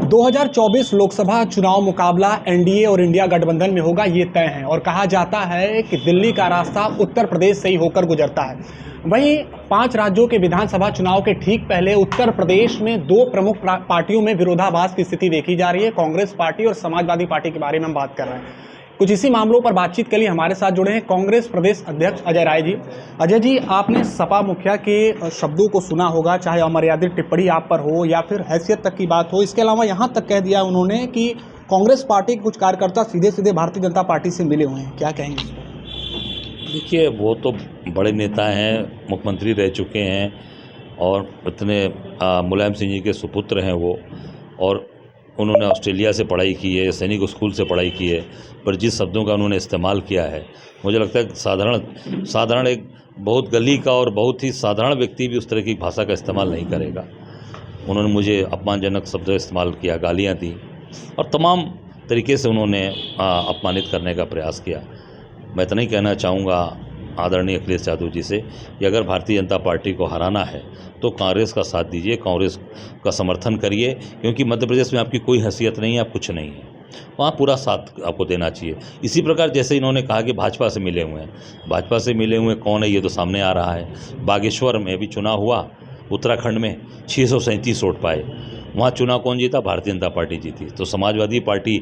2024 लोकसभा चुनाव मुकाबला एनडीए और इंडिया गठबंधन में होगा, ये तय है। और कहा जाता है कि दिल्ली का रास्ता उत्तर प्रदेश से ही होकर गुजरता है। वहीं 5 राज्यों के विधानसभा चुनाव के ठीक पहले उत्तर प्रदेश में 2 प्रमुख पार्टियों में विरोधाभास की स्थिति देखी जा रही है। कांग्रेस पार्टी और समाजवादी पार्टी के बारे में हम बात कर रहे हैं। कुछ इसी मामलों पर बातचीत के लिए हमारे साथ जुड़े हैं कांग्रेस प्रदेश अध्यक्ष अजय राय जी। अजय जी, आपने सपा मुखिया के शब्दों को सुना होगा, चाहे अमर्यादित टिप्पणी आप पर हो या फिर हैसियत तक की बात हो। इसके अलावा यहाँ तक कह दिया उन्होंने कि कांग्रेस पार्टी के कुछ कार्यकर्ता सीधे सीधे भारतीय जनता पार्टी से मिले हुए हैं। क्या कहेंगे? देखिए, वो तो बड़े नेता हैं, मुख्यमंत्री रह चुके हैं और इतने मुलायम सिंह जी के सुपुत्र हैं वो, और उन्होंने ऑस्ट्रेलिया से पढ़ाई की है, सैनिक स्कूल से पढ़ाई की है, पर जिस शब्दों का उन्होंने इस्तेमाल किया है, मुझे लगता है साधारण एक बहुत गली का और बहुत ही साधारण व्यक्ति भी उस तरह की भाषा का इस्तेमाल नहीं करेगा। उन्होंने मुझे अपमानजनक शब्द इस्तेमाल किया, गालियाँ दी और तमाम तरीके से उन्होंने अपमानित करने का प्रयास किया। मैं इतना ही कहना चाहूँगा आदरणीय अखिलेश यादव जी से कि अगर भारतीय जनता पार्टी को हराना है तो कांग्रेस का साथ दीजिए, कांग्रेस का समर्थन करिए, क्योंकि मध्य प्रदेश में आपकी कोई हैसियत नहीं है, आप कुछ नहीं है, वहाँ पूरा साथ आपको देना चाहिए। इसी प्रकार जैसे इन्होंने कहा कि भाजपा से मिले हुए हैं, भाजपा से मिले हुए कौन है ये तो सामने आ रहा है। बागेश्वर में भी चुनाव हुआ, उत्तराखंड में 637 वोट पाए, वहाँ चुनाव कौन जीता? भारतीय जनता पार्टी जीती। तो समाजवादी पार्टी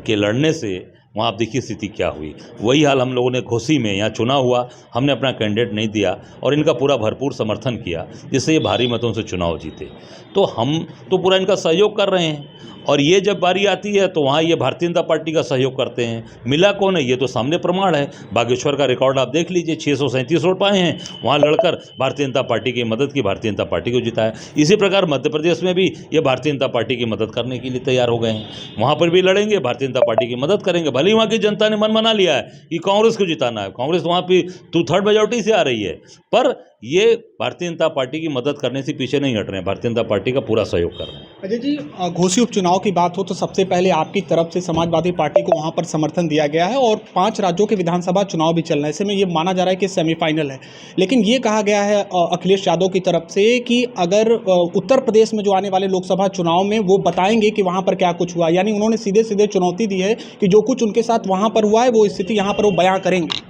के लड़ने से वहाँ आप देखिए स्थिति क्या हुई। वही हाल हम लोगों ने घोसी में, यहाँ चुनाव हुआ, हमने अपना कैंडिडेट नहीं दिया और इनका पूरा भरपूर समर्थन किया, जिससे ये भारी मतों से चुनाव जीते। तो हम तो पूरा इनका सहयोग कर रहे हैं, और ये जब बारी आती है तो वहाँ ये भारतीय जनता पार्टी का सहयोग करते हैं। मिला कौन है ये तो सामने प्रमाण है। बागेश्वर का रिकॉर्ड आप देख लीजिए, 637 वोट पाए हैं, वहाँ लड़कर भारतीय जनता पार्टी की मदद की, भारतीय जनता पार्टी को जिताया। इसी प्रकार मध्य प्रदेश में भी ये भारतीय जनता पार्टी की मदद करने के लिए तैयार हो गए हैं, वहाँ पर भी लड़ेंगे, भारतीय जनता पार्टी की मदद करेंगे। भले ही वहाँ की जनता ने मन बना लिया है कि कांग्रेस को जिताना है, कांग्रेस वहाँ पर 2/3 मेजॉरिटी से आ रही है, पर ये भारतीय जनता पार्टी की मदद करने से पीछे नहीं हट रहे हैं, भारतीय जनता पार्टी का पूरा सहयोग कर रहे हैं। अजय जी, घोसी उपचुनाव की बात हो तो सबसे पहले आपकी तरफ से समाजवादी पार्टी को वहां पर समर्थन दिया गया है, और 5 राज्यों के विधानसभा चुनाव भी चल रहे हैं। ऐसे में ये माना जा रहा है कि सेमीफाइनल है, लेकिन ये कहा गया है अखिलेश यादव की तरफ से कि अगर उत्तर प्रदेश में जो आने वाले लोकसभा चुनाव में वो बताएंगे कि वहाँ पर क्या कुछ हुआ, यानी उन्होंने सीधे सीधे चुनौती दी है कि जो कुछ उनके साथ वहाँ पर हुआ है वो स्थिति यहाँ पर वो बयां करेंगे।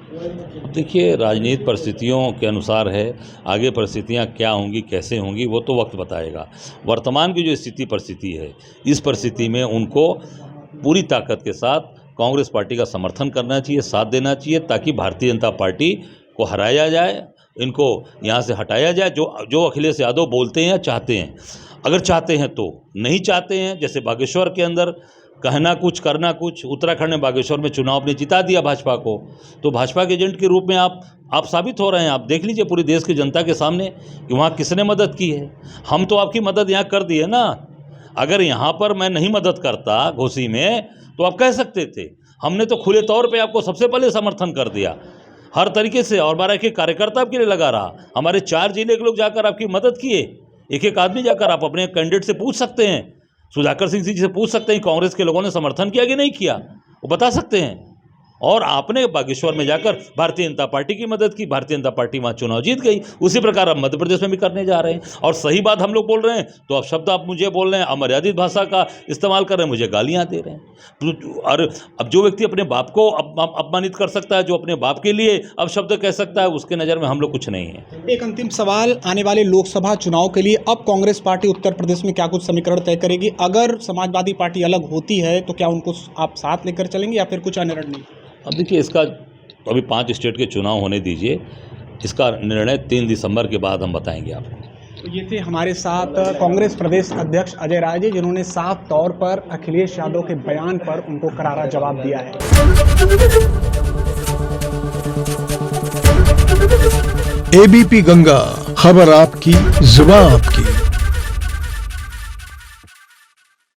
देखिए, राजनीतिक परिस्थितियों के अनुसार है, आगे परिस्थितियां क्या होंगी, कैसे होंगी, वो तो वक्त बताएगा। वर्तमान की जो परिस्थिति है, इस परिस्थिति में उनको पूरी ताकत के साथ कांग्रेस पार्टी का समर्थन करना चाहिए, साथ देना चाहिए, ताकि भारतीय जनता पार्टी को हराया जाए, इनको यहाँ से हटाया जाए। जो अखिलेश यादव बोलते हैं या चाहते हैं, अगर चाहते हैं तो, नहीं चाहते हैं, जैसे बागेश्वर के अंदर कहना कुछ करना कुछ, उत्तराखंड में बागेश्वर में चुनाव ने जिता दिया भाजपा को, तो भाजपा के एजेंट के रूप में आप साबित हो रहे हैं। आप देख लीजिए पूरी देश की जनता के सामने कि वहाँ किसने मदद की है। हम तो आपकी मदद यहाँ कर दी है ना। अगर यहाँ पर मैं नहीं मदद करता घोसी में तो आप कह सकते थे, हमने तो खुले तौर पर आपको सबसे पहले समर्थन कर दिया हर तरीके से, और 12 के कार्यकर्ता आपके लिए लगा रहा। हमारे 4 जिले के लोग जाकर आपकी मदद किए, एक आदमी जाकर आप अपने कैंडिडेट से पूछ सकते हैं, सुधाकर सिंह जी से पूछ सकते हैं कांग्रेस के लोगों ने समर्थन किया कि नहीं किया, वो बता सकते हैं। और आपने बागेश्वर में जाकर भारतीय जनता पार्टी की मदद की, भारतीय जनता पार्टी वहाँ चुनाव जीत गई। उसी प्रकार आप मध्य प्रदेश में भी करने जा रहे हैं, और सही बात हम लोग बोल रहे हैं तो अब शब्द आप मुझे बोल रहे हैं, अमर्यादित भाषा का इस्तेमाल कर रहे हैं, मुझे गालियाँ दे रहे हैं। और अब जो व्यक्ति अपने बाप को अपमानित कर सकता है, जो अपने बाप के लिए अब शब्द कह सकता है, उसके नज़र में हम लोग कुछ नहीं है। एक अंतिम सवाल, आने वाले लोकसभा चुनाव के लिए अब कांग्रेस पार्टी उत्तर प्रदेश में क्या कुछ समीकरण तय करेगी? अगर समाजवादी पार्टी अलग होती है तो क्या उनको आप साथ लेकर चलेंगे या फिर कुछ अन्य रणनीति? अब देखिए, इसका अभी 5 स्टेट के चुनाव होने दीजिए, इसका निर्णय 3 दिसंबर के बाद हम बताएंगे आपको। तो ये थे हमारे साथ कांग्रेस प्रदेश अध्यक्ष अजय राय जी, जिन्होंने साफ तौर पर अखिलेश यादव के बयान पर उनको करारा जवाब दिया है। एबीपी गंगा, खबर आपकी, जुबान आपकी।